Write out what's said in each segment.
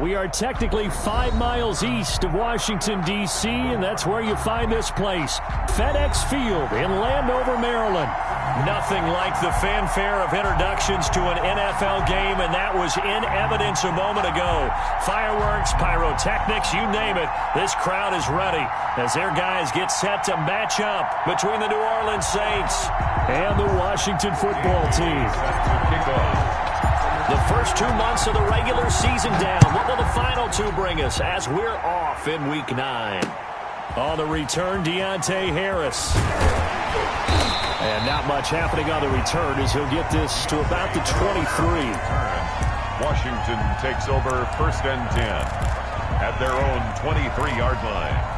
We are technically 5 miles east of Washington, D.C., and that's where you find this place, FedEx Field in Landover, Maryland. Nothing like the fanfare of introductions to an NFL game, and that was in evidence a moment ago. Fireworks, pyrotechnics, you name it. This crowd is ready as their guys get set to match up between the New Orleans Saints and the Washington football team. The first 2 months of the regular season down. What will the final 2 bring us as we're off in Week 9? On the return, Deontay Harris. And not much happening on the return as he'll get this to about the 23. Washington takes over 1st and 10 at their own 23-yard line.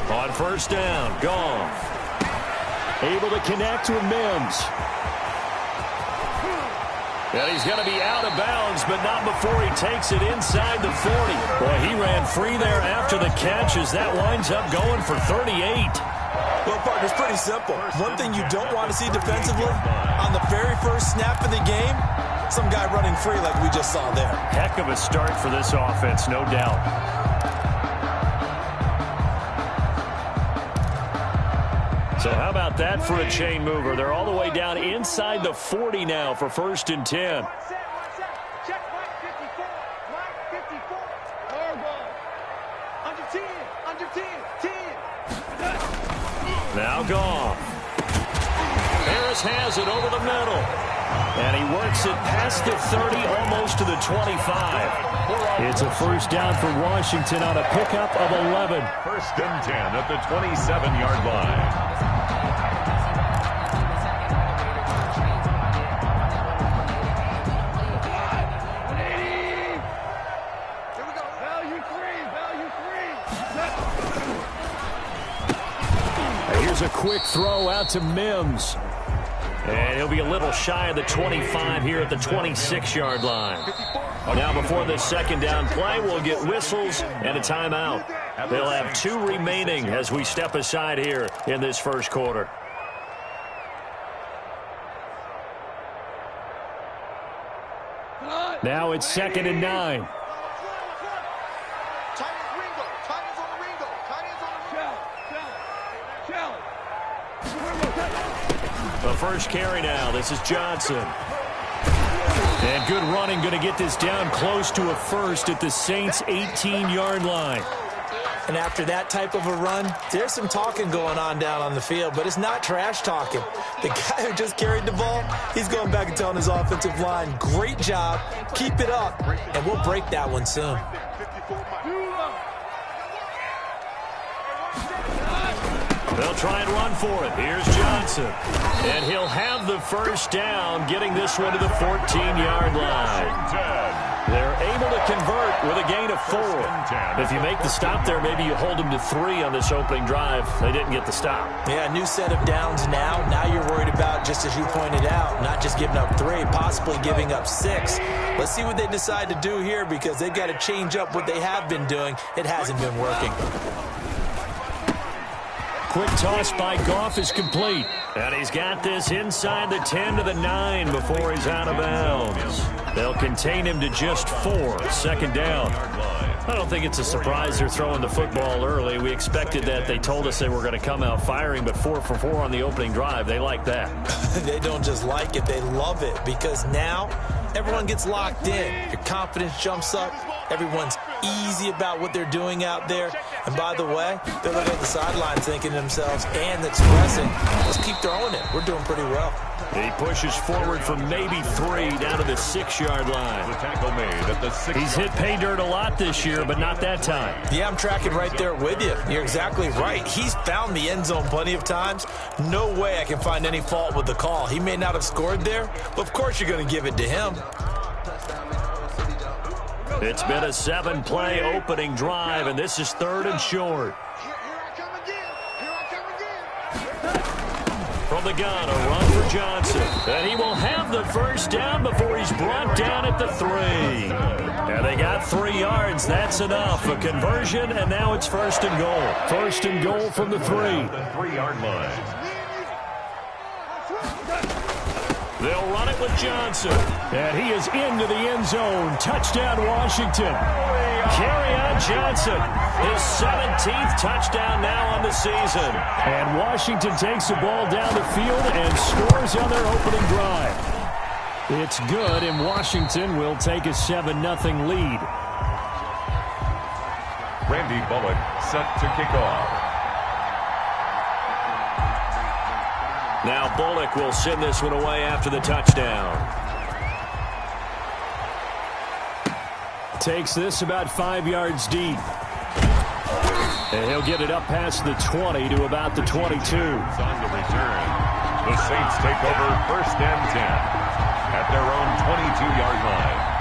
On 1st down, Gam. Able to connect with Mims. And he's going to be out of bounds, but not before he takes it inside the 40. Boy, he ran free there after the catch as that winds up going for 38. Well, partner, it's pretty simple. One thing you don't want to see defensively, on the very first snap of the game, some guy running free like we just saw there. Heck of a start for this offense, no doubt. So how about that for a chain mover? They're all the way down inside the 40 now for 1st and 10. Now Gam. Harris has it over the middle. And he works it past the 30, almost to the 25. It's a 1st down for Washington on a pickup of 11. 1st and 10 at the 27-yard line. Here's a quick throw out to Mims. And he'll be a little shy of the 25 here at the 26-yard line. Now before this 2nd down play, we'll get whistles and a timeout. They'll have 2 remaining as we step aside here in this 1st quarter. Now it's 2nd and 9. The first carry now. This is Johnson. And good running, going to get this down close to a 1st at the Saints' 18-yard line. And after that type of a run, there's some talking going on down on the field, but it's not trash talking. The guy who just carried the ball, he's going back and telling his offensive line, great job, keep it up, and we'll break that one soon. They'll try and run for it. Here's Johnson. And he'll have the 1st down, getting this one to the 14-yard line. They're able to convert with a gain of 4. If you make the stop there, maybe you hold them to 3 on this opening drive. They didn't get the stop. Yeah, new set of downs now. Now you're worried about, just as you pointed out, not just giving up 3, possibly giving up 6. Let's see what they decide to do here because they've got to change up what they have been doing. It hasn't been working. Quick toss by Goff is complete. And he's got this inside the 10 to the 9 before he's out of bounds. They'll contain him to just 4. 2nd down. I don't think it's a surprise they're throwing the football early. We expected that. They told us they were going to come out firing, but 4 for 4 on the opening drive. They like that. They don't just like it. They love it because now everyone gets locked in. Your confidence jumps up. Everyone's easy about what they're doing out there. And by the way, they're looking at the sideline thinking to themselves and expressing, let's keep throwing it. We're doing pretty well. He pushes forward for maybe 3 down to the 6-yard line. The tackle made at the 6. He's hit pay dirt a lot this year, but not that time. Yeah, I'm tracking right there with you. You're exactly right. He's found the end zone plenty of times. No way I can find any fault with the call. He may not have scored there, but of course you're going to give it to him. It's been a 7-play opening drive, and this is 3rd and short. From the gun, a run for Johnson. And he will have the first down before he's brought down at the 3. And they got 3 yards. That's enough. A conversion, and now it's first and goal. First and goal from the 3. The 3-yard line. They'll run it with Johnson. And he is into the end zone. Touchdown, Washington. Kerryon Johnson. His 17th touchdown now on the season. And Washington takes the ball down the field and scores on their opening drive. It's good, and Washington will take a 7-0 lead. Randy Bullock set to kick off. Now Bullock will send this one away after the touchdown. Takes this about 5 yards deep. And he'll get it up past the 20 to about the 22. On the return. The Saints take over first and 10 at their own 22-yard line.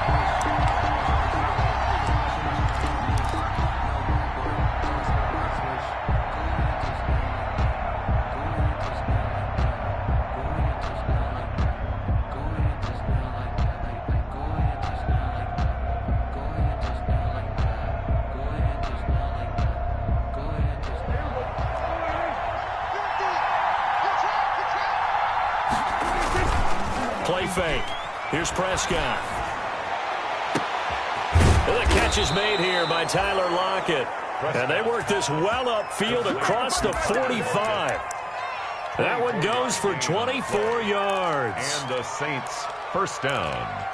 Play fake. Here's Prescott. The catch is made here by Tyler Lockett. And they work this well upfield across the 45. That one goes for 24 yards. And the Saints first down.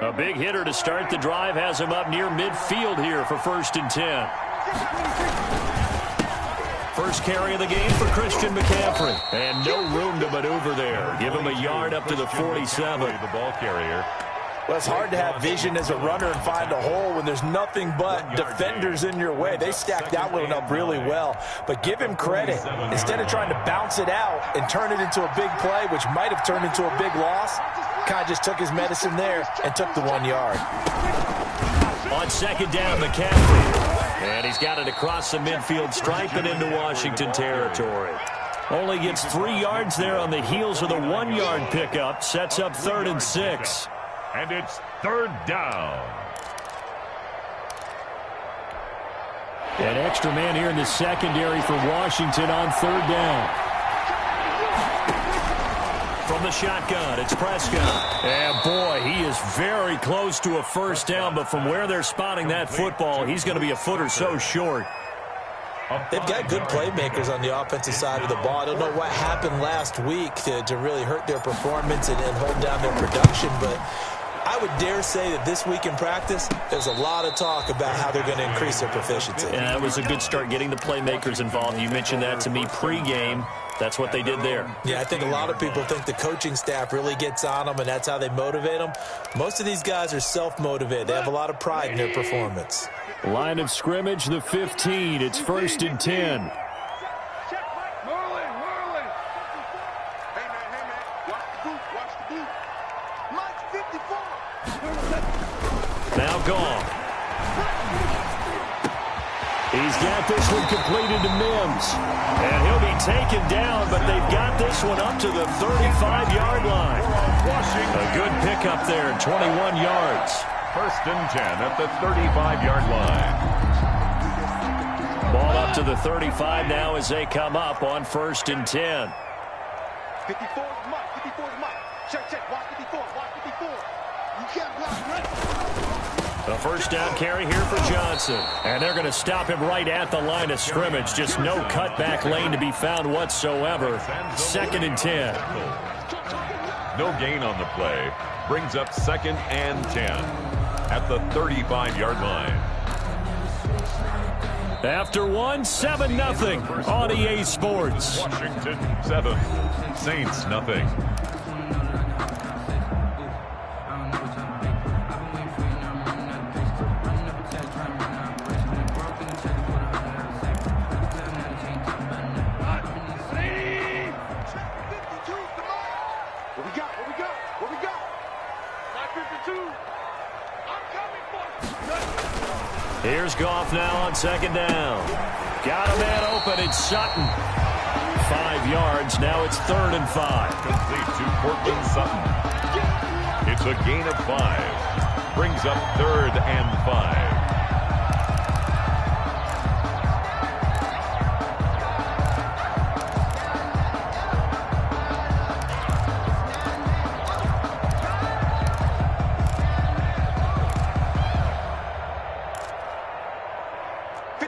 A big hitter to start the drive has him up near midfield here for first and 10. First carry of the game for Christian McCaffrey. And no room to maneuver there. Give him a yard up to the 47. The ball carrier. Well, it's hard to have vision as a runner and find a hole when there's nothing but defenders in your way. They stacked that one up really well. But give him credit. Instead of trying to bounce it out and turn it into a big play, which might have turned into a big loss, kind of just took his medicine there and took the 1 yard. On second down, McCaffrey. And he's got it across the midfield stripe and into Washington territory. Only gets 3 yards there on the heels of the 1 yard pickup. Sets up 3rd and 6. And it's 3rd down. An extra man here in the secondary for Washington on 3rd down. From the shotgun, it's Prescott. And boy, he is very close to a first down, but from where they're spotting that football, he's going to be a foot or so short. They've got good playmakers on the offensive side of the ball. I don't know what happened last week to really hurt their performance and hold down their production, but I would dare say that this week in practice, there's a lot of talk about how they're going to increase their proficiency. And that was a good start getting the playmakers involved. You mentioned that to me pregame. That's what they did there. Yeah, I think a lot of people think the coaching staff really gets on them, and that's how they motivate them. Most of these guys are self-motivated. They have a lot of pride in their performance. Line of scrimmage, the 15. It's 1st and 10. Now gone. He's got this one completed to Mims. And he'll be taken down, but they've got this one up to the 35-yard line. A good pickup there, 21 yards. 1st and 10 at the 35-yard line. Ball up to the 35 now as they come up on 1st and 10. 54 is Mike. 54 is Mike. Check. Watch 54. Watch 54. You can't block right. A first down carry here for Johnson. And they're going to stop him right at the line of scrimmage. Just no cutback lane to be found whatsoever. 2nd and 10. No gain on the play. Brings up 2nd and 10 at the 35-yard line. After one, 7-0 on EA Sports. Washington 7, Saints nothing. What we got? What we got? What we got? 552. I'm coming for you. Here's Goff now on second down. Got a man open. It's Sutton. 5 yards. Now it's 3rd and 5. Complete to Cortland Sutton. It's a gain of 5. Brings up 3rd and 5.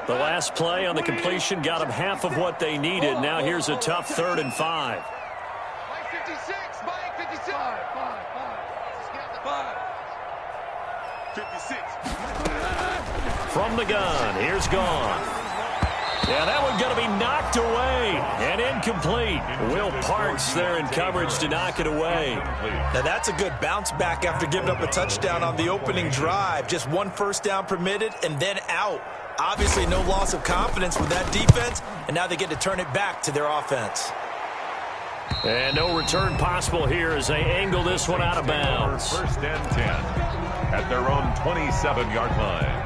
The last play on the completion got them half of what they needed. Now here's a tough 3rd and 5. Mike 56. Mike 56. 56. From the gun, here's Goff. Yeah, that one's going to be knocked away and incomplete. Will Parks there in coverage to knock it away. Now that's a good bounce back after giving up a touchdown on the opening drive. Just 1 first down permitted and then out. Obviously no loss of confidence with that defense, and now they get to turn it back to their offense. And no return possible here as they angle this one out of bounds. 1st and 10 at their own 27-yard line.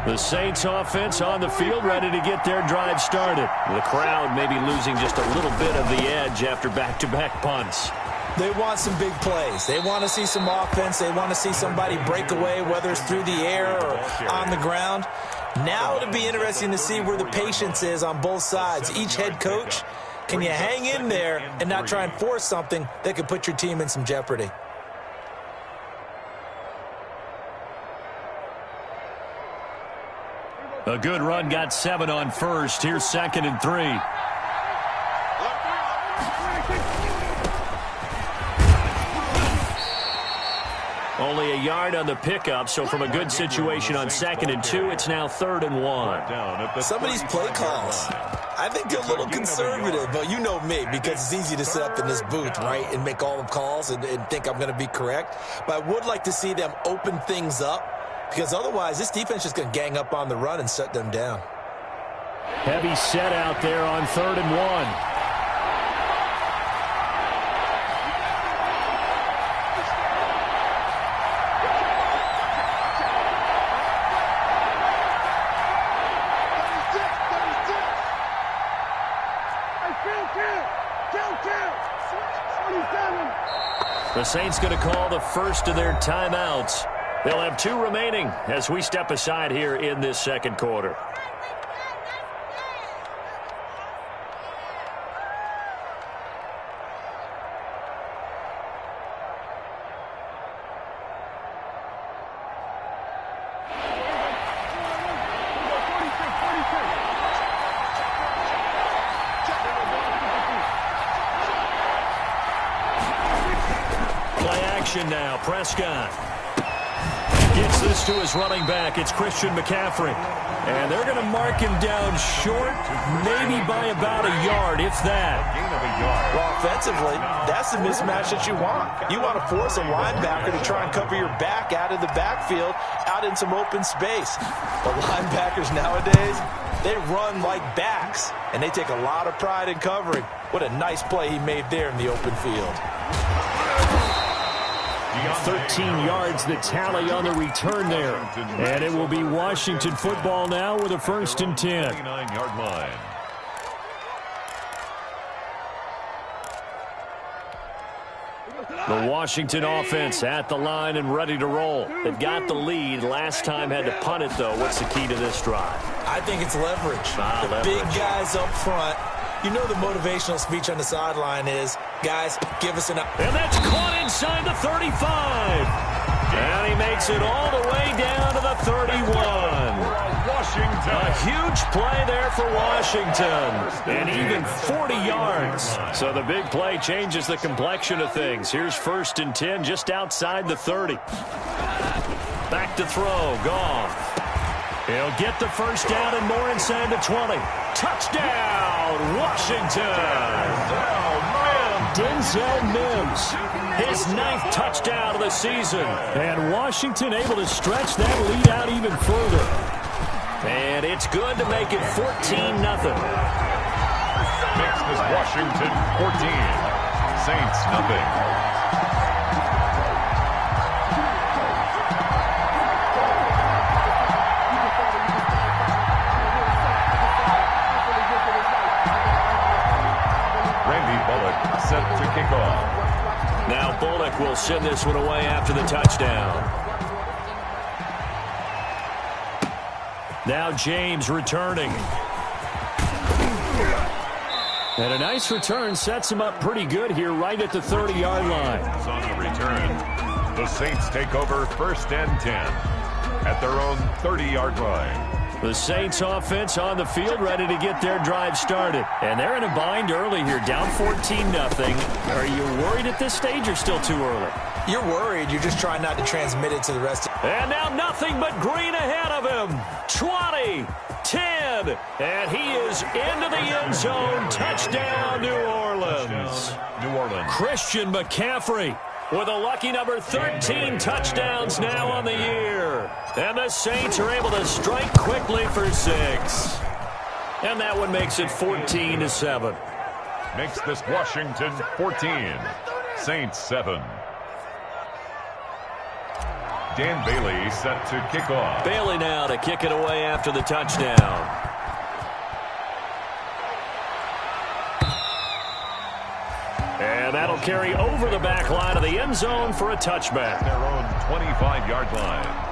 The Saints offense on the field, ready to get their drive started. The crowd maybe losing just a little bit of the edge after back-to-back punts. They want some big plays. They want to see some offense. They want to see somebody break away, whether it's through the air or on the ground. Now it'll be interesting to see where the patience is on both sides. Each head coach, can you hang in there and not try and force something that could put your team in some jeopardy? A good run got 7 on first. Here's 2nd and 3. Only a yard on the pickup, so from a good situation on 2nd and 2, it's now 3rd and 1. Some of these play calls, I think they're a little conservative, but you know me, because it's easy to sit up in this booth, right, and make all the calls and think I'm going to be correct. But I would like to see them open things up, because otherwise this defense is going to gang up on the run and shut them down. Heavy set out there on 3rd and 1. The Saints going to call the first of their timeouts. They'll have 2 remaining as we step aside here in this 2nd quarter. Play action now. Prescott gets this to his running back. It's Christian McCaffrey. And they're going to mark him down short, maybe by about a yard, if that. Well, offensively, that's the mismatch that you want. You want to force a linebacker to try and cover your back out of the backfield, out in some open space. The linebackers nowadays, they run like backs, and they take a lot of pride in covering. What a nice play he made there in the open field. 13 yards the tally on the return there. And it will be Washington football now with a 1st and 10. 29-yard line. The Washington offense at the line and ready to roll. They've got the lead. Last time had to punt it, though. What's the key to this drive? I think it's leverage. Leverage. Big guys up front. You know the motivational speech on the sideline is, guys, give us enough. And that's caught inside the 35. And he makes it all the way down to the 31. Washington. A huge play there for Washington. And even 40 yards. So the big play changes the complexion of things. Here's 1st and 10 just outside the 30. Back to throw. Goff. He'll get the first down and more inside the 20. Touchdown, Washington. Oh, man, Denzel Mims, his 9th touchdown of the season. And Washington able to stretch that lead out even further. And it's good to make it 14-0. Makes this Washington 14. Saints nothing. Set to kick off. Now Bullock will send this one away after the touchdown. Now James returning. And a nice return sets him up pretty good here right at the 30-yard line. On the return, the Saints take over 1st and 10 at their own 30-yard line. The Saints offense on the field ready to get their drive started. And they're in a bind early here, down 14-0. Are you worried at this stage or still too early? You're worried. You're just trying not to transmit it to the rest. And now nothing but green ahead of him. 20, 10, and he is into the end zone. Touchdown, New Orleans. New Orleans. Christian McCaffrey with a lucky number 13 touchdowns now on the year. And the Saints are able to strike quickly for 6. And that one makes it 14-7. Makes this Washington 14. Saints 7. Dan Bailey set to kick off. Bailey now to kick it away after the touchdown. And that'll carry over the back line of the end zone for a touchback. Their own 25-yard line.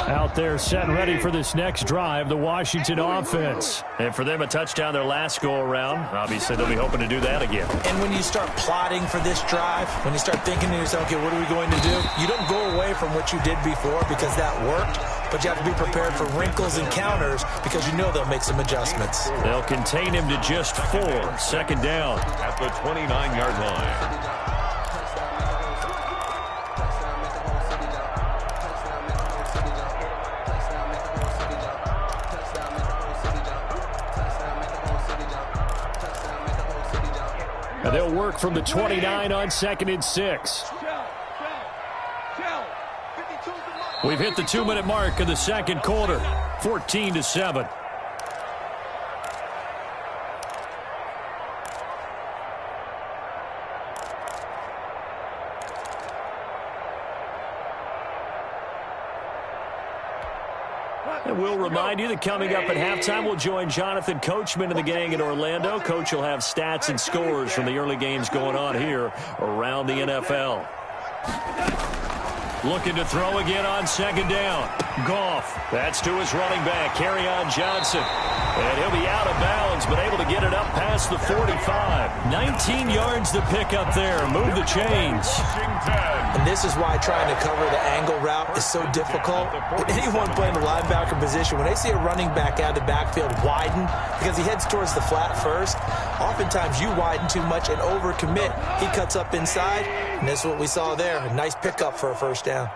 Out there set and ready for this next drive, the Washington offense. And for them, a touchdown their last go-around. Obviously, they'll be hoping to do that again. And when you start plotting for this drive, when you start thinking to yourself, okay, what are we going to do? You don't go away from what you did before because that worked, but you have to be prepared for wrinkles and counters because you know they'll make some adjustments. They'll contain him to just 4. 2nd down. At the 29-yard line. They'll work from the 29 on 2nd and 6. We've hit the 2-minute mark of the second quarter. 14-7. And we'll remind you that coming up at halftime, we'll join Jonathan Coachman and the gang in Orlando. Coach will have stats and scores from the early games going on here around the NFL. Looking to throw again on 2nd down. Goff. That's to his running back, Kerryon Johnson. And he'll be out of bounds, but able to get it up past the 45. 19 yards to pick up there. Move the chains. And this is why trying to cover the angle route is so difficult. Anyone playing the linebacker position, when they see a running back out of the backfield widen, because he heads towards the flat first, oftentimes you widen too much and overcommit. He cuts up inside, and this is what we saw there. A nice pickup for a 1st down.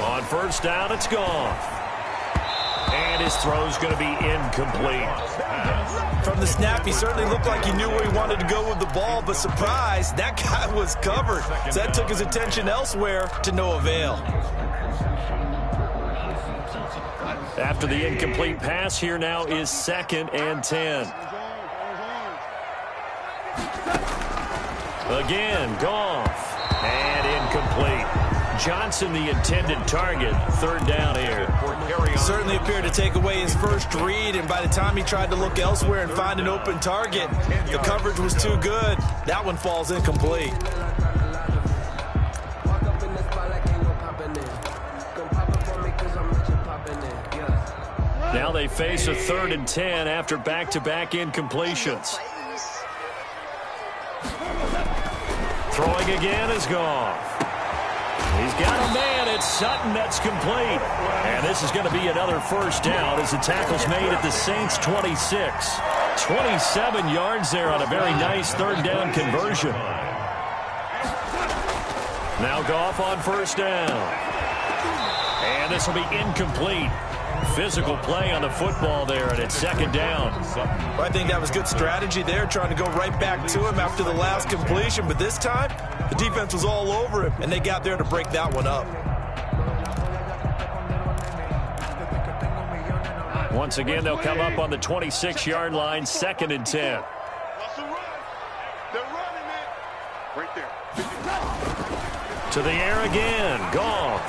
On 1st down, it's Goff. And his throw's going to be incomplete. From the snap, he certainly looked like he knew where he wanted to go with the ball, but surprise, that guy was covered. So that took his attention elsewhere to no avail. After the incomplete pass, here now is 2nd and 10. Again, Goff. And incomplete. Johnson, the intended target. 3rd down here. Certainly appeared to take away his first read, and by the time he tried to look elsewhere and find an open target, the coverage was too good. That one falls incomplete. Now they face a 3rd and 10 after back-to-back incompletions. Throwing again is Goff. He's got a man. It's Sutton. That's complete. And this is going to be another first down as the tackle's made at the Saints' 26. 27 yards there on a very nice third down conversion. Now Goff on first down. And this will be incomplete. Physical play on the football there, and it's second down. Well, I think that was good strategy there, trying to go right back to him after the last completion. But this time, the defense was all over him, and they got there to break that one up. Once again, they'll come up on the 26-yard line, 2nd and 10. They're running it. Right there. To the air again. Goff.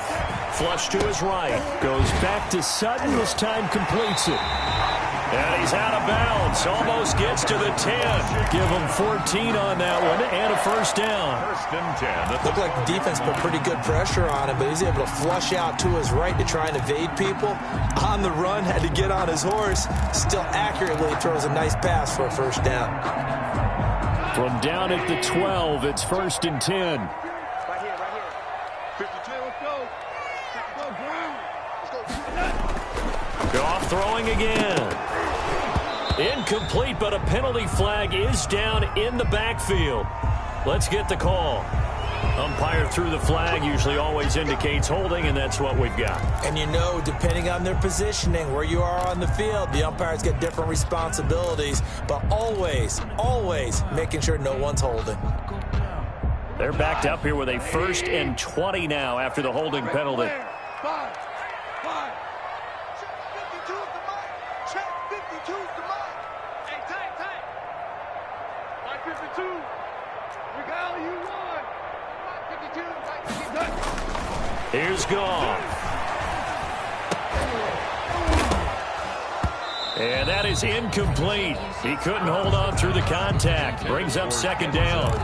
Flush to his right. Goes back to Sutton. This time completes it. And he's out of bounds. Almost gets to the 10. Give him 14 on that one and a first down. First and 10. Looked like the defense put pretty good pressure on him, but he's able to flush out to his right to try and evade people. On the run, had to get on his horse. Still accurately throws a nice pass for a first down. From down at the 12, it's 1st and 10. Right here. 52. Let's go. Goff throwing again. Incomplete, but a penalty flag is down in the backfield. Let's get the call. Umpire threw the flag, usually always indicates holding, and that's what we've got. And you know, depending on their positioning, where you are on the field, the umpires get different responsibilities, but always making sure no one's holding. They're backed up here with a 1st and 20 now after the holding penalty. 5. Check 52's the mark. Check 52's the mark. Hey, tight. Like 52. We got all you want. 52. Like 52. Here's Goff. And that is incomplete. He couldn't hold on through the contact. Brings up 2nd down.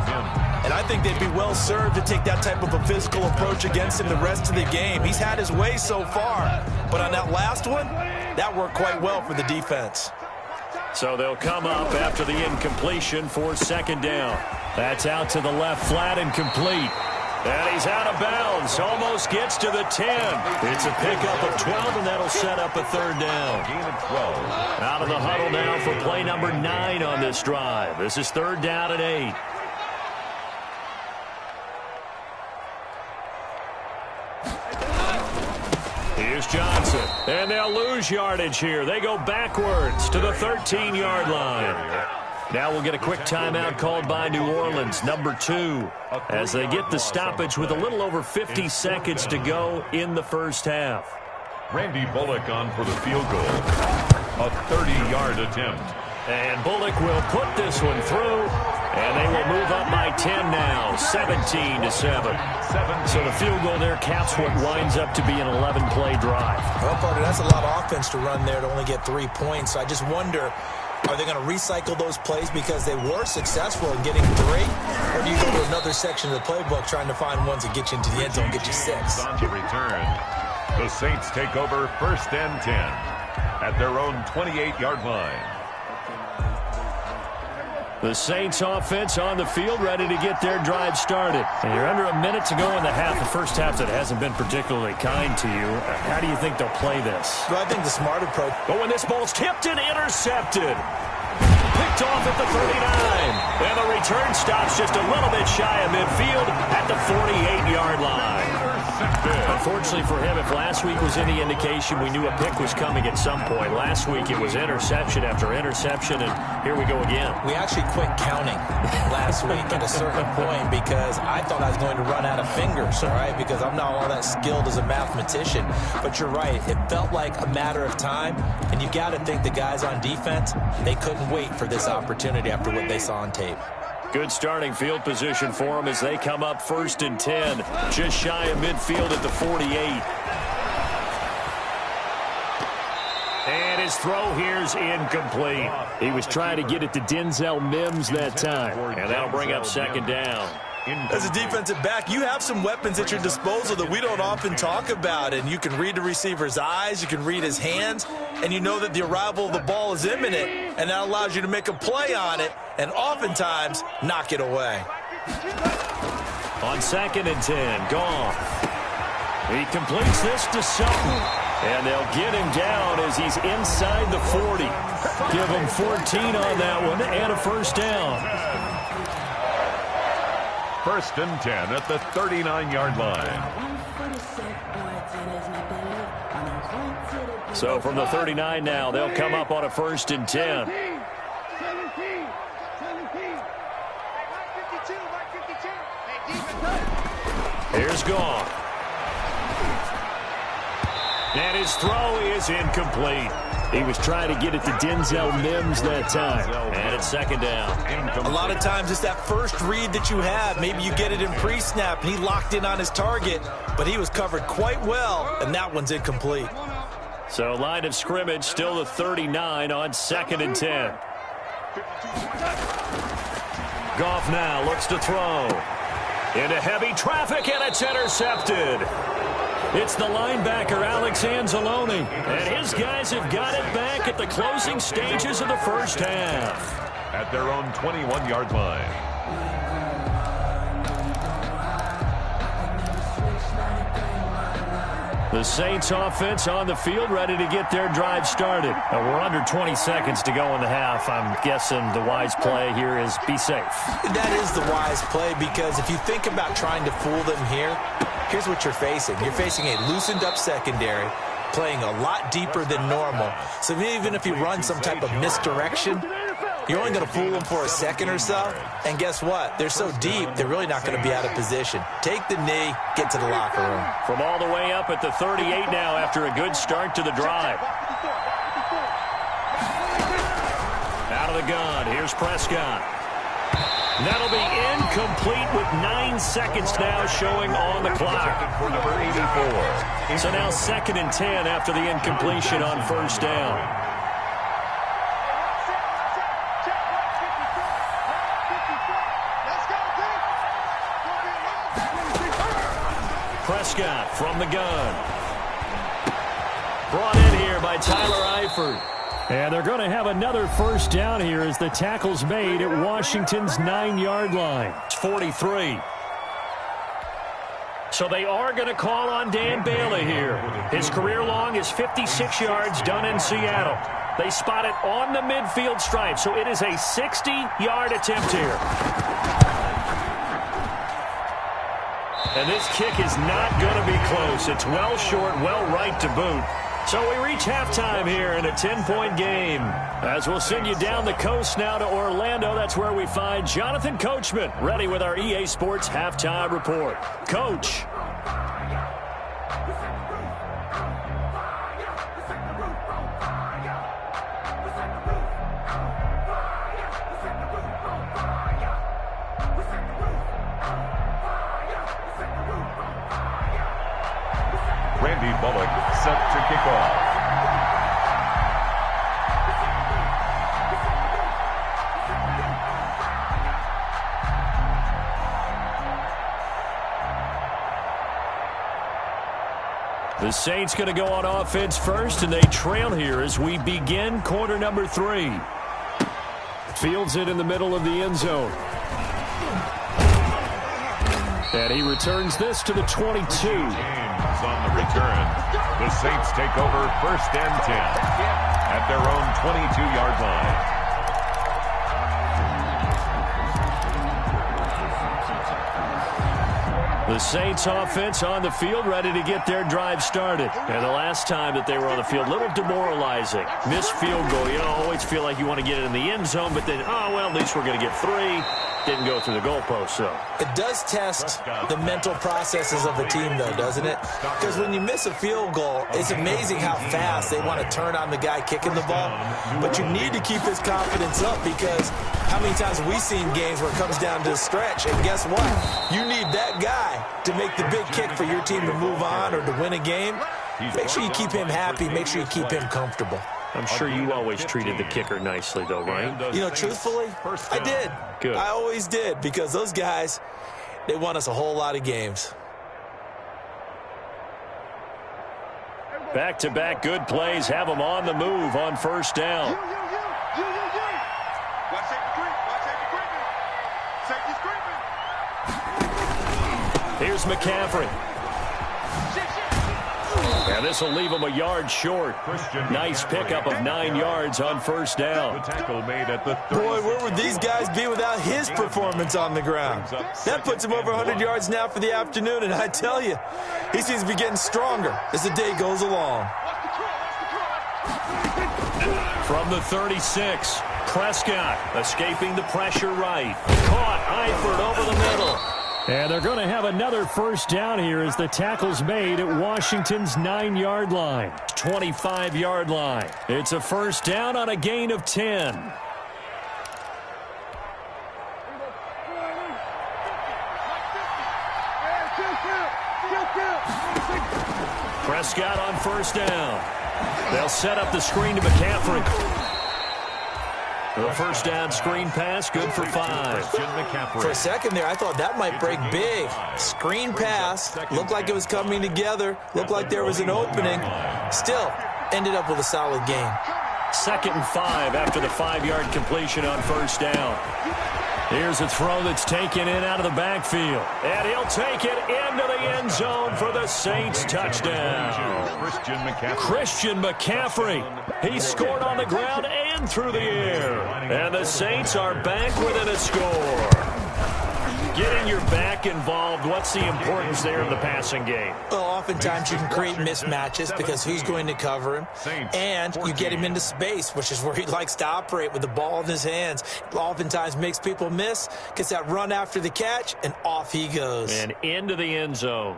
And I think they'd be well served to take that type of a physical approach against him the rest of the game. He's had his way so far, but on that last one, that worked quite well for the defense. So they'll come up after the incompletion for 2nd down. That's out to the left flat and complete. And he's out of bounds. Almost gets to the 10. It's a pickup of 12, and that'll set up a 3rd down. Gain of 12. Out of the huddle now for play number 9 on this drive. This is 3rd down and 8. Here's Johnson. And they'll lose yardage here. They go backwards to the 13-yard line. Now we'll get a quick timeout called by New Orleans, number 2, as they get the stoppage with a little over 50 seconds to go in the first half. Randy Bullock on for the field goal. A 30-yard attempt. And Bullock will put this one through, and they will move up by 10 now, 17-7. So the field goal there caps what winds up to be an 11-play drive. Well, partner, that's a lot of offense to run there to only get 3 points. So I just wonder, are they going to recycle those plays because they were successful in getting 3? Or do you go to another section of the playbook trying to find ones that get you into the end zone, get you 6? On the return, the Saints take over 1st and 10 at their own 28-yard line. The Saints offense on the field, ready to get their drive started. And you're under a minute to go in the half. The first half that hasn't been particularly kind to you. How do you think they'll play this? Well, I think the smart approach. But when this ball's tipped and intercepted. Picked off at the 39. And the return stops just a little bit shy of midfield at the 48-yard line. Unfortunately for him, if last week was any indication, we knew a pick was coming at some point. Last week it was interception after interception, and here we go again. We actually quit counting last week at a certain point because I thought I was going to run out of fingers, all right, because I'm not all that skilled as a mathematician. But you're right. It felt like a matter of time, and you got to think the guys on defense, they couldn't wait for this opportunity after what they saw on tape. Good starting field position for them as they come up 1st and 10, just shy of midfield at the 48. And his throw here's incomplete. He was trying to get it to Denzel Mims that time, and that'll bring up 2nd down. As a defensive back, you have some weapons at your disposal that we don't often talk about, and you can read the receiver's eyes, you can read his hands, and you know that the arrival of the ball is imminent, and that allows you to make a play on it and oftentimes knock it away. On 2nd and 10, Goff. He completes this to Sutton. And they'll get him down as he's inside the 40. Give him 14 on that one and a first down. 1st and 10 at the 39-yard line. So from the 39 now, they'll come up on a 1st and 10. Here's Goff. And his throw is incomplete. He was trying to get it to Denzel Mims that time. And it's 2nd down. A lot of times it's that first read that you have. Maybe you get it in pre-snap, and he locked in on his target, but he was covered quite well, and that one's incomplete. So line of scrimmage still the 39 on 2nd and 10. Goff now looks to throw. Into heavy traffic, and it's intercepted. It's the linebacker, Alex Anzalone, and his guys have got it back at the closing stages of the first half. At their own 21-yard line. The Saints offense on the field, ready to get their drive started. We're under 20 seconds to go in the half. I'm guessing the wise play here is be safe. That is the wise play, because if you think about trying to fool them here, here's what you're facing. You're facing a loosened up secondary, playing a lot deeper than normal. So even if you run some type of misdirection, you're only going to fool them for a second or so. And guess what? They're so deep, they're really not going to be out of position. Take the knee, get to the locker room. From all the way up at the 38 now after a good start to the drive. Out of the gun, here's Prescott. That'll be incomplete with 9 seconds now showing on the clock. For number 84. So now 2nd and 10 after the incompletion on 1st down. Prescott from the gun. Brought in here by Tyler Eifert. And they're going to have another first down here as the tackle's made at Washington's 9-yard line. It's 43. So they are going to call on Dan Bailey here. His career long is 56 yards done in Seattle. They spot it on the midfield stripe, so it is a 60-yard attempt here. And this kick is not going to be close. It's well short, well right to boot. So we reach halftime here in a 10-point game. As we'll send you down the coast now to Orlando, that's where we find Jonathan Coachman, ready with our EA Sports halftime report. Coach. Randy Bullock set to kick off. The Saints going to go on offense first, and they trail here as we begin quarter number 3. Fields it in the middle of the end zone. And he returns this to the 22. On the return, the Saints take over 1st and 10 at their own 22-yard line. The Saints offense on the field, ready to get their drive started. And the last time that they were on the field, a little demoralizing. Missed field goal. You always feel like you want to get it in the end zone, but then, oh, well, at least we're going to get 3. Didn't go through the goalpost, so. It does test the mental processes of a team, though, doesn't it? Because when you miss a field goal, it's amazing how fast they want to turn on the guy kicking the ball. But you need to keep his confidence up, because how many times have we seen games where it comes down to the stretch, and guess what? You need that guy to make the big kick for your team to move on or to win a game. Make sure you keep him happy. Make sure you keep him comfortable. I'm sure you always treated the kicker nicely, though, right? You know, truthfully, I did. Good. I always did, because those guys, they won us a whole lot of games. Back-to-back good plays have them on the move on 1st down. Watch safety creep. Watch safety creeping. Safety's creeping. Here's McCaffrey. And this will leave him a yard short. Nice pickup of 9 yards on first down. Boy, where would these guys be without his performance on the ground? That puts him over 100 yards now for the afternoon, and I tell you, he seems to be getting stronger as the day goes along. From the 36, Prescott escaping the pressure right. Caught Eifert over the middle. And they're going to have another first down here as the tackle's made at Washington's 9-yard line, 25-yard line. It's a first down on a gain of 10. Prescott on first down. They'll set up the screen to McCaffrey. The first down screen pass, good for 5. For a second there, I thought that might break big. Screen pass, looked like it was coming together, looked like there was an opening. Still, ended up with a solid gain. 2nd and 5 after the 5-yard completion on first down. Here's a throw that's taken in out of the backfield. And he'll take it into the end zone for the Saints touchdown. Christian McCaffrey. He scored on the ground and through the air. And the Saints are back within a score. Getting your back involved, what's the importance there in the passing game? Well, oftentimes you can create mismatches because who's going to cover him? And you get him into space, which is where he likes to operate with the ball in his hands. Oftentimes makes people miss, gets that run after the catch, and off he goes. And into the end zone.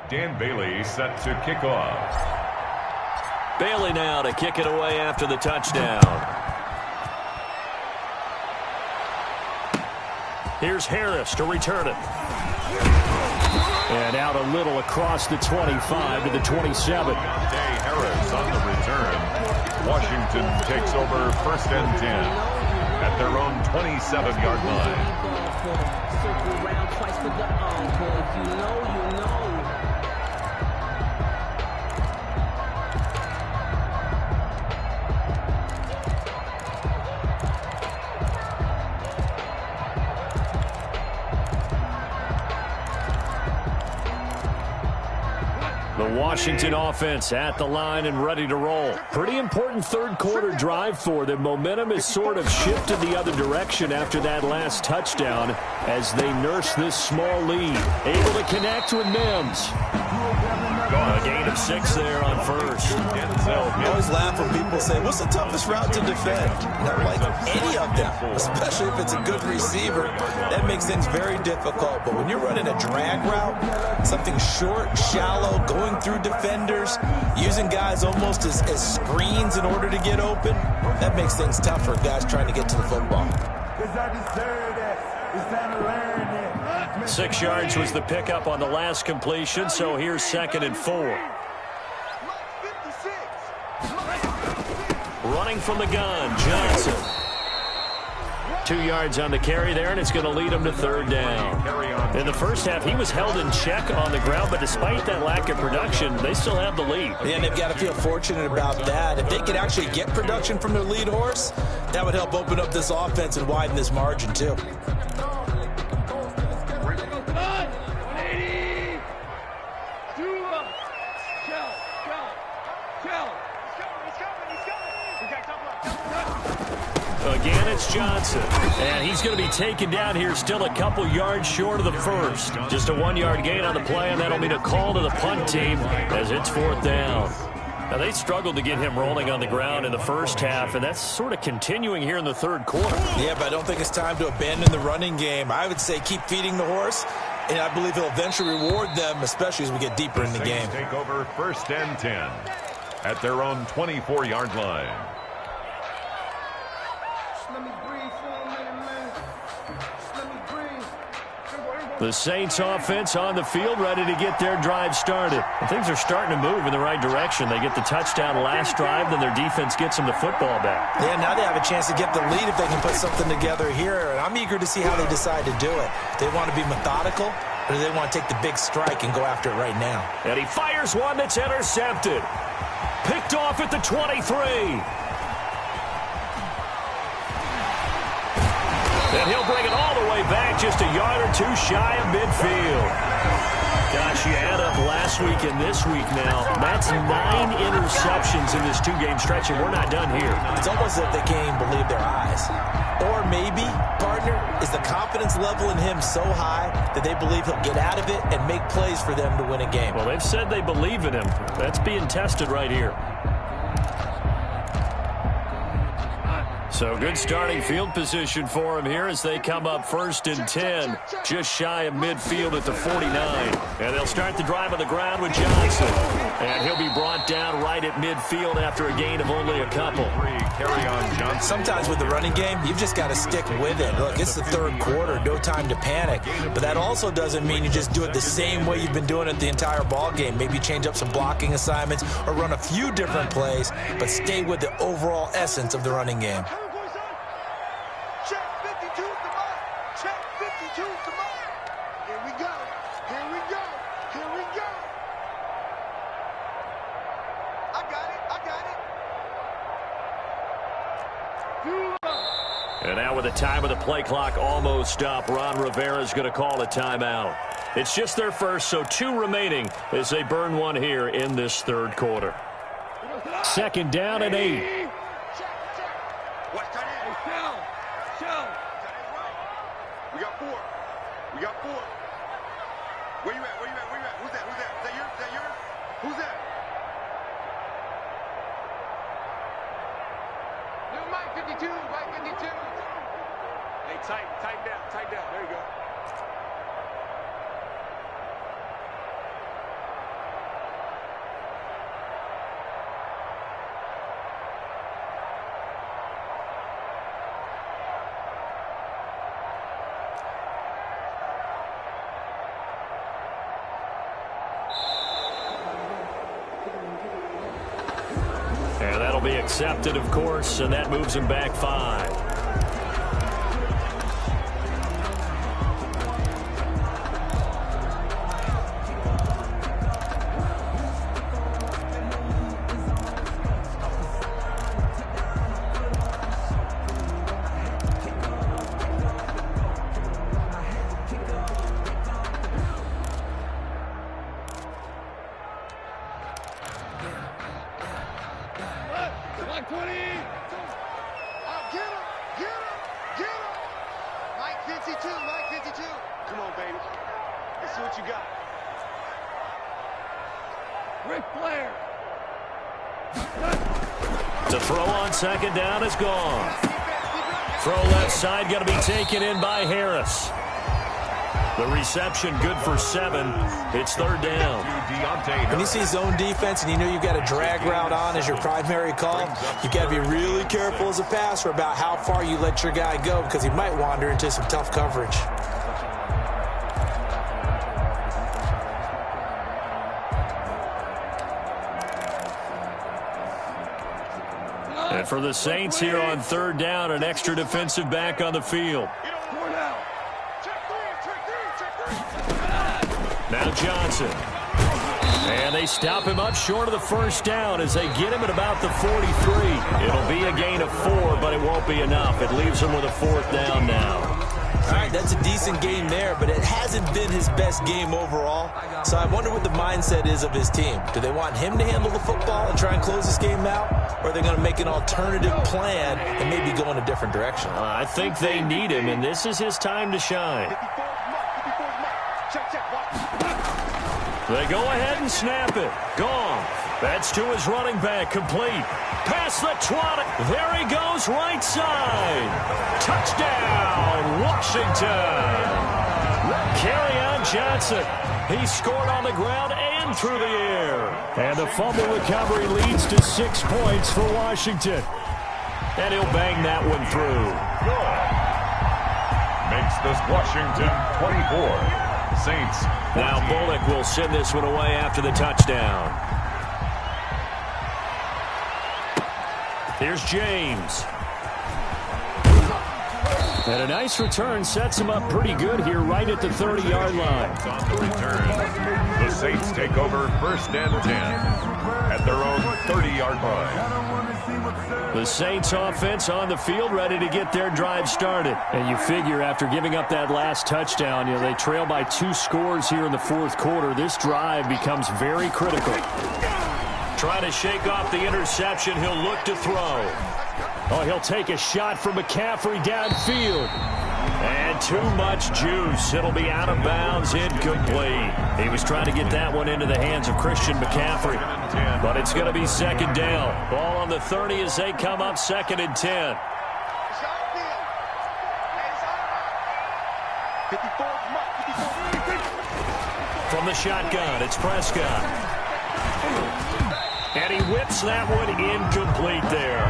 Dan Bailey set to kick off. Bailey now to kick it away after the touchdown. Here's Harris to return it. And out a little across the 25 to the 27. Harris on the return. Washington takes over 1st and 10 at their own 27-yard line. The Washington offense at the line and ready to roll. Pretty important third-quarter drive for them. Momentum has sort of shifted the other direction after that last touchdown as they nurse this small lead. Able to connect with Mims. A gain of 6 there on first. I always laugh when people say, what's the toughest route to defend? Not like any of them, especially if it's a good receiver. That makes things very difficult. But when you're running a drag route, something short, shallow, going through defenders, using guys almost as screens in order to get open, that makes things tough for guys trying to get to the football. 6 yards was the pickup on the last completion, so here's 2nd and 4. Running from the gun, Johnson. 2 yards on the carry there, and it's going to lead him to 3rd down. In the first half, he was held in check on the ground, but despite that lack of production, they still have the lead. Yeah, and they've got to feel fortunate about that. If they could actually get production from their lead horse, that would help open up this offense and widen this margin, too. Again, it's Johnson. And he's going to be taken down here still a couple yards short of the first. Just a 1-yard gain on the play, and that'll mean a call to the punt team as it's 4th down. Now, they struggled to get him rolling on the ground in the first half, and that's sort of continuing here in the 3rd quarter. Yeah, but I don't think it's time to abandon the running game. I would say keep feeding the horse, and I believe he'll eventually reward them, especially as we get deeper in the game. Take over 1st and 10 at their own 24-yard line. The Saints offense on the field ready to get their drive started. And things are starting to move in the right direction. They get the touchdown last drive, then their defense gets them the football back. Yeah, now they have a chance to get the lead if they can put something together here. And I'm eager to see how they decide to do it. Do they want to be methodical, or do they want to take the big strike and go after it right now? And he fires one that's intercepted. Picked off at the 23. And he'll bring it all the way back, just a yard or two shy of midfield. Gosh, you add up last week and this week now. That's 9 interceptions in this two-game stretch, and we're not done here. It's almost as if they can't even believe their eyes. Or maybe, partner, is the confidence level in him so high that they believe he'll get out of it and make plays for them to win a game. Well, they've said they believe in him. That's being tested right here. So good starting field position for him here as they come up 1st and 10, just shy of midfield at the 49. And they'll start the drive on the ground with Johnson. And he'll be brought down right at midfield after a gain of only a couple. Carry on, Johnson. Sometimes with the running game, you've just got to stick with it. Look, it's the 3rd quarter, no time to panic. But that also doesn't mean you just do it the same way you've been doing it the entire ball game. Maybe change up some blocking assignments or run a few different plays, but stay with the overall essence of the running game. Check 52 to mark. Check 52 to mark. Here we go. Here we go. Here we go. I got it. I got it. And now with the time of the play clock almost up, Ron Rivera's going to call a timeout. It's just their first, so 2 remaining as they burn one here in this 3rd quarter. 2nd down and 8. Watch tight end. Show. We got 4. We got 4. Where you at? Where you at? Where you at? Who's that? Who's that? Is that yours? Is that yours? Who's that? Little Mike 52. Mike 52. Hey, tighten down. Tighten down. There you go. And that'll be accepted, of course, and that moves him back 5. Come on, baby. Let's see what you got. Ric Flair. The throw on 2nd down is gone. Throw left side going to be taken in by Harris. The reception good for 7. It's 3rd down. When you see zone defense and you know you've got a drag route on as your primary call, you've got to be really careful as a passer about how far you let your guy go because he might wander into some tough coverage. And for the Saints here on 3rd down, an extra defensive back on the field. Now Johnson. And they stop him up short of the 1st down as they get him at about the 43. It'll be a gain of 4, but it won't be enough. It leaves him with a 4th down now. All right, that's a decent game there, but it hasn't been his best game overall. So I wonder what the mindset is of his team. Do they want him to handle the football and try and close this game out? Or are they going to make an alternative plan and maybe go in a different direction? I think they need him, and this is his time to shine. They go ahead and snap it. Gone. That's to his running back, complete. Past the 20. There he goes, right side. Touchdown, Washington. Carry on Johnson. He scored on the ground and through the air. And the fumble recovery leads to 6 points for Washington. And he'll bang that one through. Makes this Washington 24. Saints. Now Bullock will send this one away after the touchdown. Here's James. And a nice return sets him up pretty good here right at the 30-yard line. On the return, the Saints take over 1st and 10 at their own 30-yard line. The Saints offense on the field, ready to get their drive started. And you figure after giving up that last touchdown, they trail by 2 scores here in the fourth quarter. This drive becomes very critical. Trying to shake off the interception. He'll look to throw. Oh, he'll take a shot from McCaffrey downfield. And too much juice. It'll be out of bounds, incomplete. He was trying to get that one into the hands of Christian McCaffrey. But it's going to be second down. Ball on the 30 as they come up, 2nd and 10. From the shotgun, it's Prescott. And he whips that one incomplete there.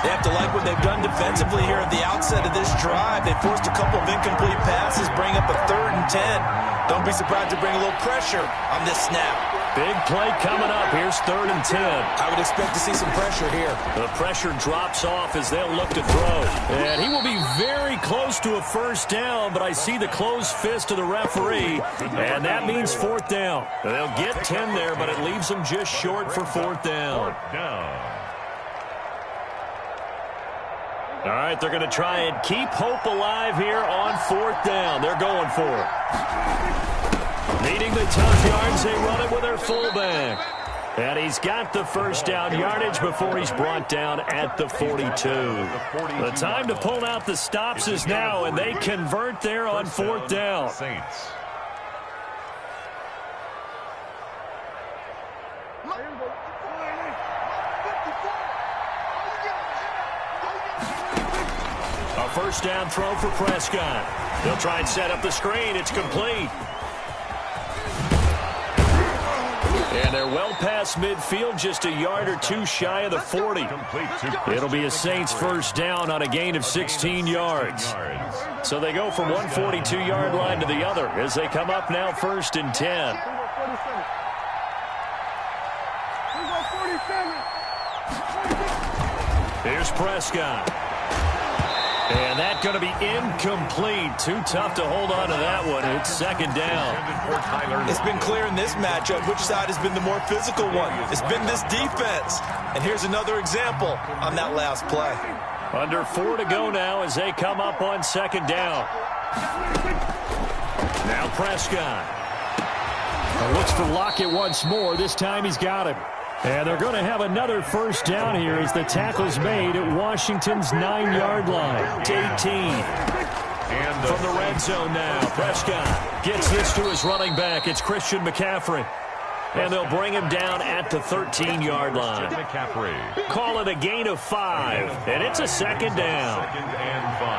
They have to like what they've done defensively here at the outset of this drive. They forced a couple of incomplete passes, bring up a 3rd and 10. Don't be surprised to bring a little pressure on this snap. Big play coming up. Here's 3rd and 10. I would expect to see some pressure here. The pressure drops off as they'll look to throw. And he will be very close to a first down, but I see the closed fist of the referee, and that means 4th down. They'll get 10 there, but it leaves them just short for 4th down. All right, they're going to try and keep hope alive here on 4th down. They're going for it. Needing the tough yards, they run it with their fullback. And he's got the first down yardage before he's brought down at the 42. The time to pull out the stops is now, and they convert there on 4th down. A first down throw for Prescott. They'll try and set up the screen. It's complete. And they're well past midfield, just a yard or 2 shy of the 40. It'll be a Saints first down on a gain of 16 yards. So they go from one 42-yard line to the other as they come up now 1st and 10. Here's Prescott. And that's going to be incomplete. Too tough to hold on to that one. It's 2nd down. It's been clear in this matchup which side has been the more physical one. It's been this defense. And here's another example on that last play. Under 4 to go now as they come up on 2nd down. Now Prescott. Looks for Lockett once more. This time he's got him. And they're going to have another first down here as the tackle's made at Washington's 9-yard line. 18. And from the red zone now, Prescott gets this to his running back. It's Christian McCaffrey. And they'll bring him down at the 13-yard line. Call it a gain of 5. And it's a 2nd down. 2nd and 5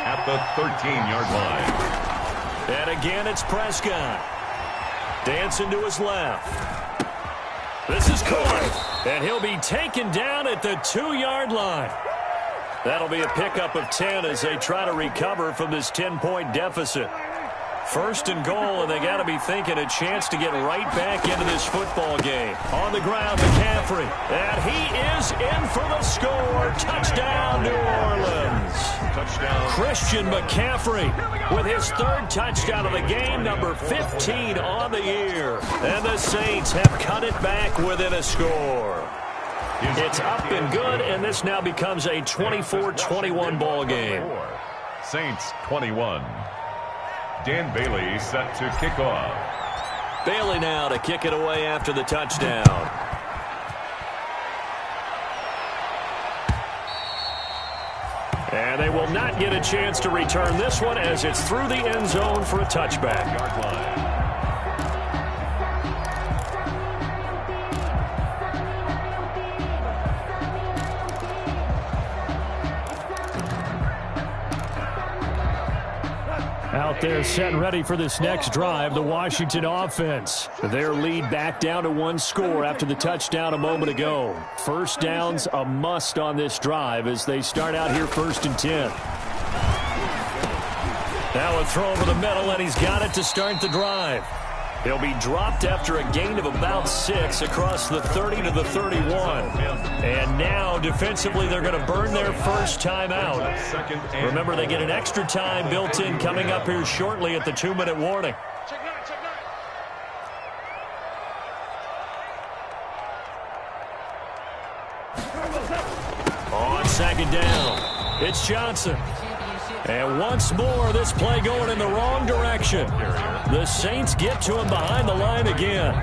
at the 13-yard line. And again, it's Prescott. Dancing to his left. This is caught, and he'll be taken down at the 2-yard line. That'll be a pickup of 10 as they try to recover from this 10-point deficit. 1st and goal, and they got to be thinking a chance to get right back into this football game. On the ground, McCaffrey, and he is in for the score. Touchdown, New Orleans. Touchdown. Christian McCaffrey with his 3rd touchdown of the game, number 15 on the year. And the Saints have cut it back within a score. It's up and good, and this now becomes a 24-21 ball game. Saints 21. Dan Bailey set to kick off. Bailey now to kick it away after the touchdown. And they will not get a chance to return this one as it's through the end zone for a touchback. Out there set and ready for this next drive, the Washington offense. Their lead back down to 1 score after the touchdown a moment ago. First down's a must on this drive as they start out here 1st and 10. Now a throw over the middle, and he's got it to start the drive. He'll be dropped after a gain of about 6 across the 30 to the 31. And now, defensively, they're going to burn their first time out. Remember, they get an extra time built in coming up here shortly at the 2-minute warning. It's Johnson. And once more, this play going in the wrong direction. The Saints get to him behind the line again.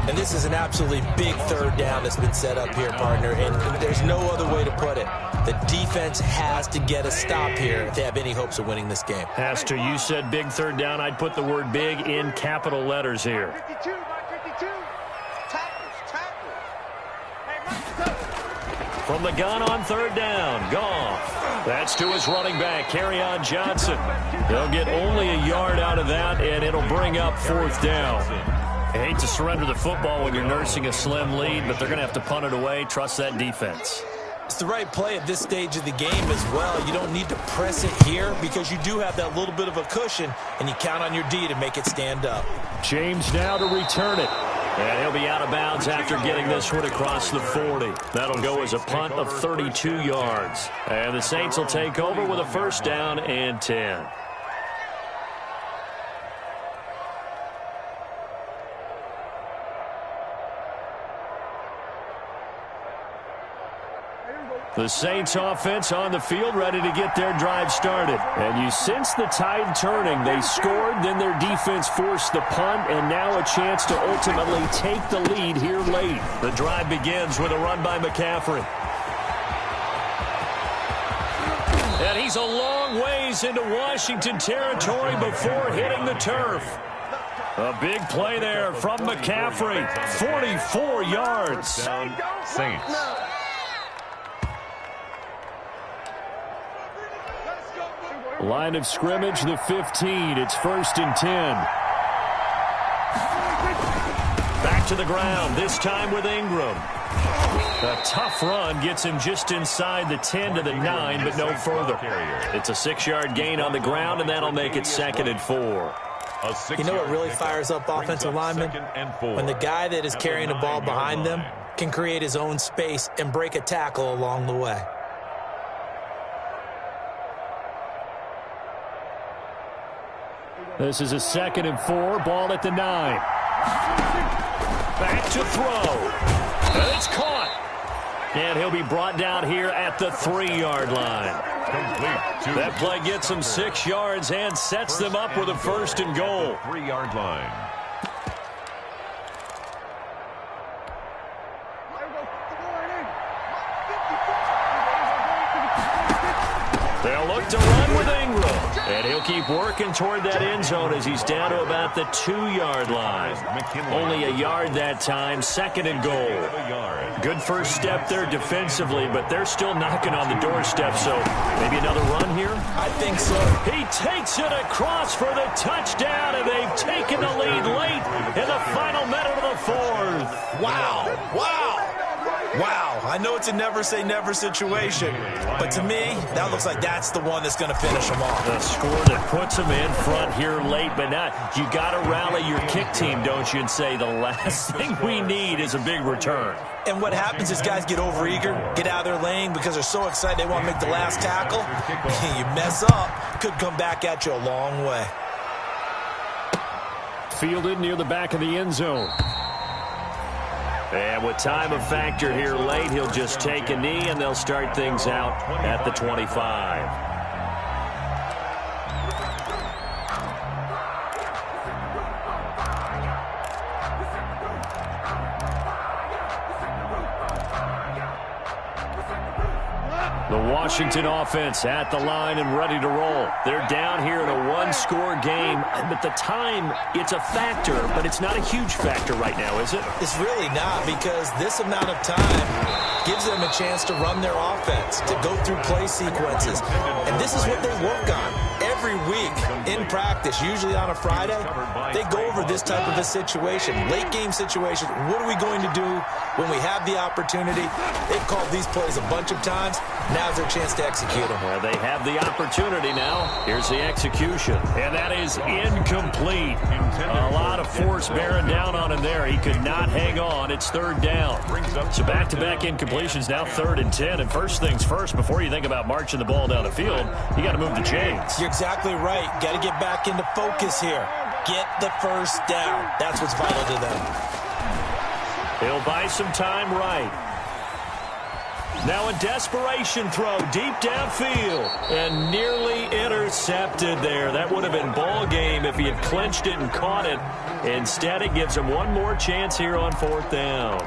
And this is an absolutely big third down that's been set up here, partner, and there's no other way to put it. The defense has to get a stop here if they have any hopes of winning this game. Has to. You said big third down. I'd put the word big in capital letters here. 52, Mike, 52. Tackles. Hey, From the gun on third down, Goff. That's to his running back, Kerryon Johnson. They'll get only a yard out of that, and it'll bring up fourth down. I hate to surrender the football when you're nursing a slim lead, but they're going to have to punt it away. Trust that defense. It's the right play at this stage of the game as well. You don't need to press it here because you do have that little bit of a cushion, and you count on your D to make it stand up. James now to return it. And he'll be out of bounds after getting this one across the 40. That'll go as a punt of 32 yards. And the Saints will take over with a first down and 10. The Saints offense on the field, ready to get their drive started. And you sense the tide turning. They scored, then their defense forced the punt, and now a chance to ultimately take the lead here late. The drive begins with a run by McCaffrey. And he's a long ways into Washington territory before hitting the turf. A big play there from McCaffrey. 44 yards. Down, Saints. Line of scrimmage, the 15. It's 1st and 10. Back to the ground, this time with Ingram. A tough run gets him just inside the 10 to the 9, but no further. It's a 6-yard gain on the ground, and that'll make it 2nd and 4. You know what really fires up offensive linemen? When the guy that is carrying the ball behind them can create his own space and break a tackle along the way. This is a 2nd and 4, ball at the 9. Back to throw. And it's caught. And he'll be brought down here at the 3-yard line. That play gets him 6 yards and sets them up with a 1st and goal. 3-yard line. They'll look to run with Ingram. And he'll keep working toward that end zone as he's down to about the 2-yard line. Only a yard that time, 2nd and goal. Good first step there defensively, but they're still knocking on the doorstep, so maybe another run here? I think so. He takes it across for the touchdown, and they've taken the lead late in the final minute of the 4th. Wow. Wow. Wow, I know it's a never-say-never situation, but to me, that looks like that's the one that's going to finish them off. The score that puts them in front here late, but not. You got to rally your kick team, don't you, and say the last thing we need is a big return. And what happens is guys get overeager, get out of their lane because they're so excited they want to make the last tackle. You mess up, could come back at you a long way. Fielded near the back of the end zone. And with time a factor here late, he'll just take a knee, and they'll start things out at the 25. The Washington offense at the line and ready to roll. They're down here in a one-score game, but the time, it's a factor, but it's not a huge factor right now, is it? It's really not, because this amount of time gives them a chance to run their offense, to go through play sequences. And this is what they work on every week in practice, usually on a Friday. They go over this type of a situation, late game situation. What are we going to do when we have the opportunity? They've called these plays a bunch of times. Now's their chance to execute them. Well, they have the opportunity now. Here's the execution. And that is incomplete. A lot of force bearing down on him there. He could not hang on. It's 3rd down. So back-to-back incompletions, now 3rd and 10. And first things first, before you think about marching the ball down the field, you got to move the chains. You're exactly right. Got to get back into focus here. Get the first down. That's what's vital to them. He'll buy some time right. Now a desperation throw deep downfield and nearly intercepted there. That would have been ball game if he had clinched it and caught it. Instead, it gives him one more chance here on 4th down.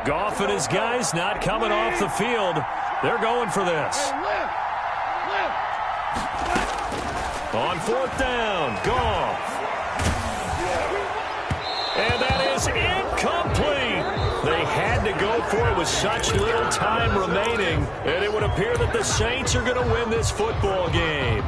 Goff and his guys not coming off the field. They're going for this. On 4th down, Goff. And that is incomplete. They had to go for it with such little time remaining, and it would appear that the Saints are going to win this football game.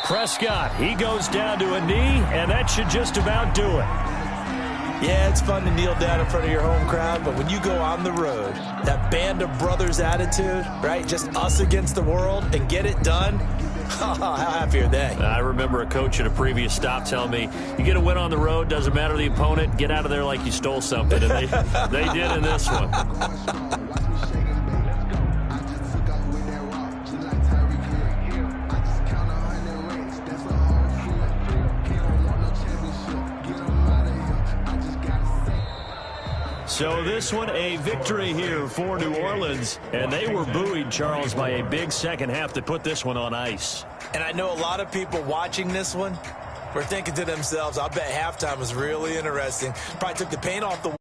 Prescott, he goes down to a knee, and that should just about do it. Yeah, it's fun to kneel down in front of your home crowd, but when you go on the road, that band of brothers attitude, right, just us against the world, and get it done, how happy are they? I remember a coach at a previous stop telling me, you get a win on the road, doesn't matter the opponent, get out of there like you stole something, and they did in this one. So this one, a victory here for New Orleans. And they were buoyed, Charles, by a big second half that put this one on ice. And I know a lot of people watching this one were thinking to themselves, I bet halftime was really interesting. Probably took the paint off the